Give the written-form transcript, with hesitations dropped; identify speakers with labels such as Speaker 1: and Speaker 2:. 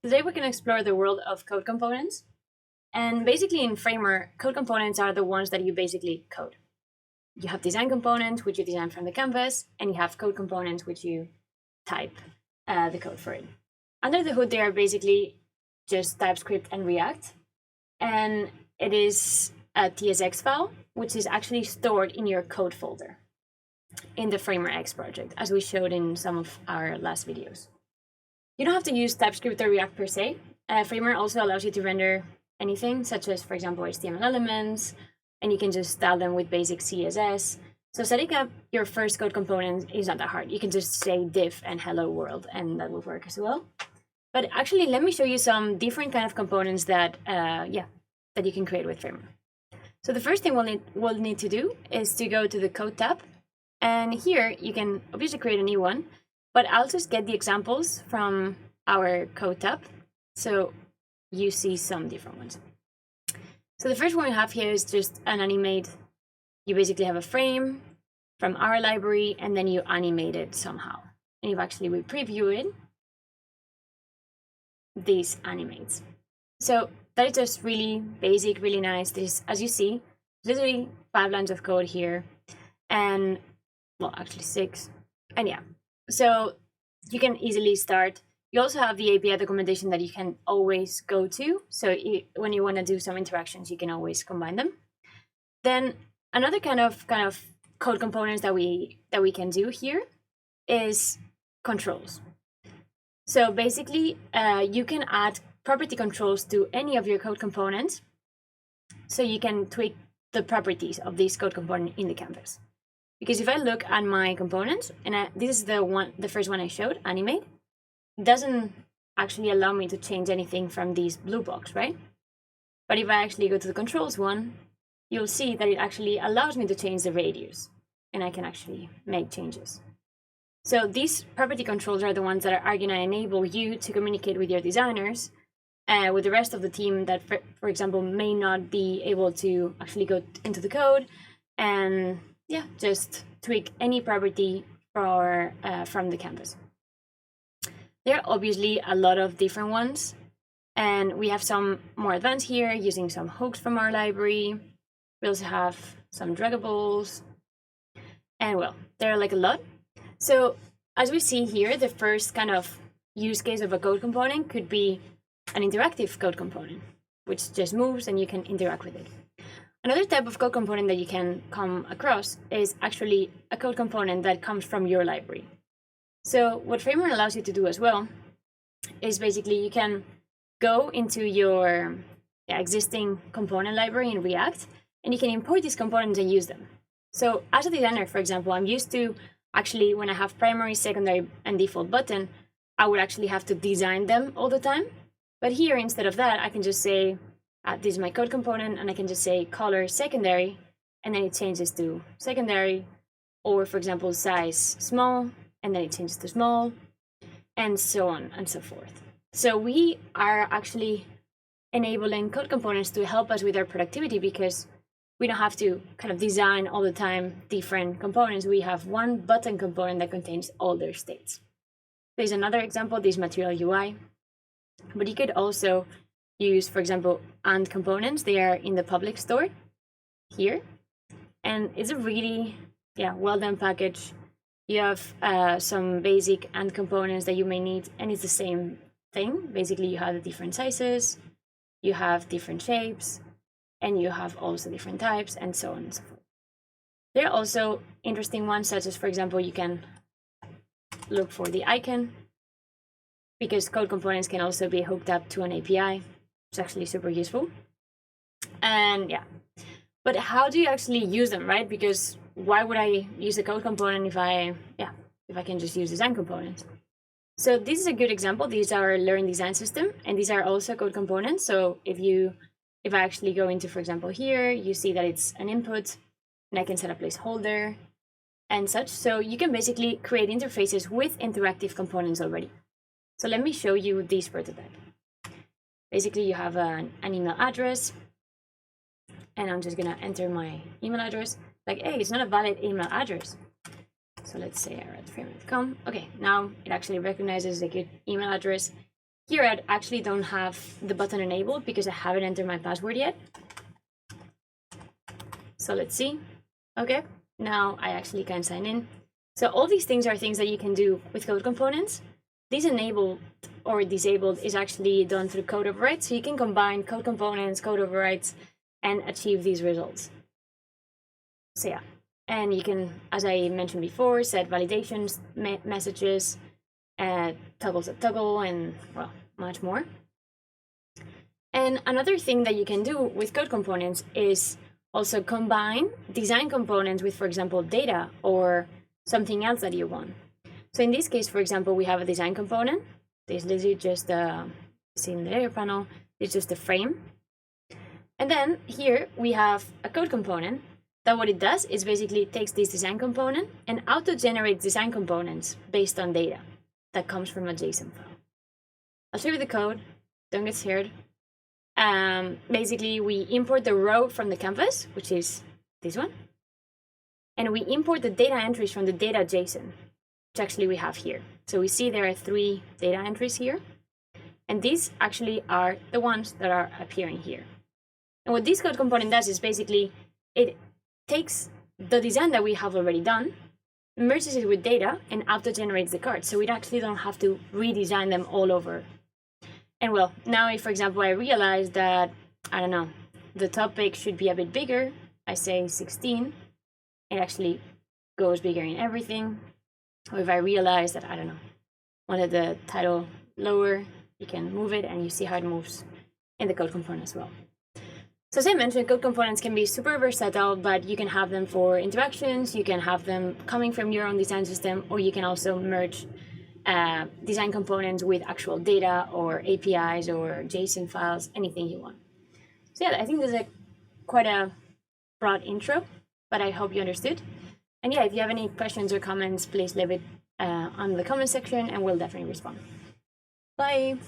Speaker 1: Today we're going to explore the world of code components. And basically in Framer, code components are the ones that you basically code. You have design components, which you design from the canvas, and you have code components, which you type the code for it. Under the hood, they are basically just TypeScript and React. And it is a TSX file, which is actually stored in your code folder in the Framer X project, as we showed in some of our last videos. You don't have to use TypeScript or React per se. Framer also allows you to render anything, such as, for example, HTML elements, and you can just style them with basic CSS. So setting up your first code component is not that hard. You can just say div and hello world, and that will work as well. But actually, let me show you some different kind of components that, that you can create with Framer. So the first thing we'll need to do is to go to the Code tab, and here you can obviously create a new one. But I'll just get the examples from our Code tab, so you see some different ones. So the first one we have here is just an animate. You basically have a frame from our library, and then you animate it somehow. And if actually we preview it, this animates. So that is just really basic, really nice. This, as you see, literally 5 lines of code here, and well, actually 6, and yeah. So you can easily start. You also have the API documentation that you can always go to. So when you want to do some interactions, you can always combine them. Then another kind of code components that we can do here is controls. So basically, you can add property controls to any of your code components. So you can tweak the properties of this code component in the canvas. Because if I look at my components, and this is the first one I showed, animate, it doesn't actually allow me to change anything from this blue box, right? But if I actually go to the controls one, you'll see that it actually allows me to change the radius, and I can actually make changes. So these property controls are the ones that are going to enable you to communicate with your designers, with the rest of the team that, for example, may not be able to actually go into the code and just tweak any property from the canvas. There are obviously a lot of different ones, and we have some more advanced here using some hooks from our library. We also have some draggables, and well, there are like a lot. So as we see here, the first kind of use case of a code component could be an interactive code component, which just moves and you can interact with it. Another type of code component that you can come across is actually a code component that comes from your library. So what Framer allows you to do as well is basically you can go into your existing component library in React, and you can import these components and use them. So as a designer, for example, I'm used to actually, when I have primary, secondary, and default button, I would actually have to design them all the time. But here, instead of that, I can just say, this is my code component, and I can just say color secondary, and then it changes to secondary, or for example, size small, and then it changes to small, and so on and so forth. So we are actually enabling code components to help us with our productivity, because we don't have to kind of design all the time different components. We have one button component that contains all their states. There's another example, this material UI, but you could also use, for example, and components. They are in the public store here, and it's a really well done package. You have some basic and components that you may need, and it's the same thing. Basically, you have the different sizes, you have different shapes, and you have also different types, and so on and so forth. There are also interesting ones, such as, for example, you can look for the icon, because code components can also be hooked up to an API. It's actually super useful. And but how do you actually use them, right? Because why would I use a code component if I can just use design components? So this is a good example. These are Learn Design System, and these are also code components. So if I actually go into, for example, here, you see that it's an input, and I can set a placeholder and such. So you can basically create interfaces with interactive components already. So let me show you this prototype. Basically, you have an email address, and I'm just gonna enter my email address. Like, hey, it's not a valid email address. So let's say I at framer.com. Okay, now it actually recognizes a good email address. Here I actually don't have the button enabled because I haven't entered my password yet. So let's see. Okay, now I actually can sign in. So all these things are things that you can do with code components. This enabled or disabled is actually done through code overrides. So you can combine code components, code overrides, and achieve these results. So yeah, and you can, as I mentioned before, set validations, messages, toggles at toggle, and well, much more. And another thing that you can do with code components is also combine design components with, for example, data or something else that you want. So in this case, for example, we have a design component. This is literally just see in the layer panel, it's just a frame. And then here we have a code component that what it does is basically takes this design component and auto-generates design components based on data that comes from a JSON file. I'll show you the code, don't get scared. Basically, we import the row from the canvas, which is this one. And we import the data entries from the data JSON, which actually we have here. So we see there are 3 data entries here. And these actually are the ones that are appearing here. And what this code component does is basically, it takes the design that we have already done, merges it with data, and auto-generates the cards. So we actually don't have to redesign them all over. And well, now if, for example, I realize that, I don't know, the topic should be a bit bigger, I say 16, it actually goes bigger in everything. Or if I realize that, I don't know, wanted the title lower, you can move it and you see how it moves in the code component as well. So as I mentioned, code components can be super versatile, but you can have them for interactions, you can have them coming from your own design system, or you can also merge design components with actual data or APIs or JSON files, anything you want. So yeah, I think this is quite a broad intro, but I hope you understood. And yeah, if you have any questions or comments, please leave it on the comment section and we'll definitely respond. Bye.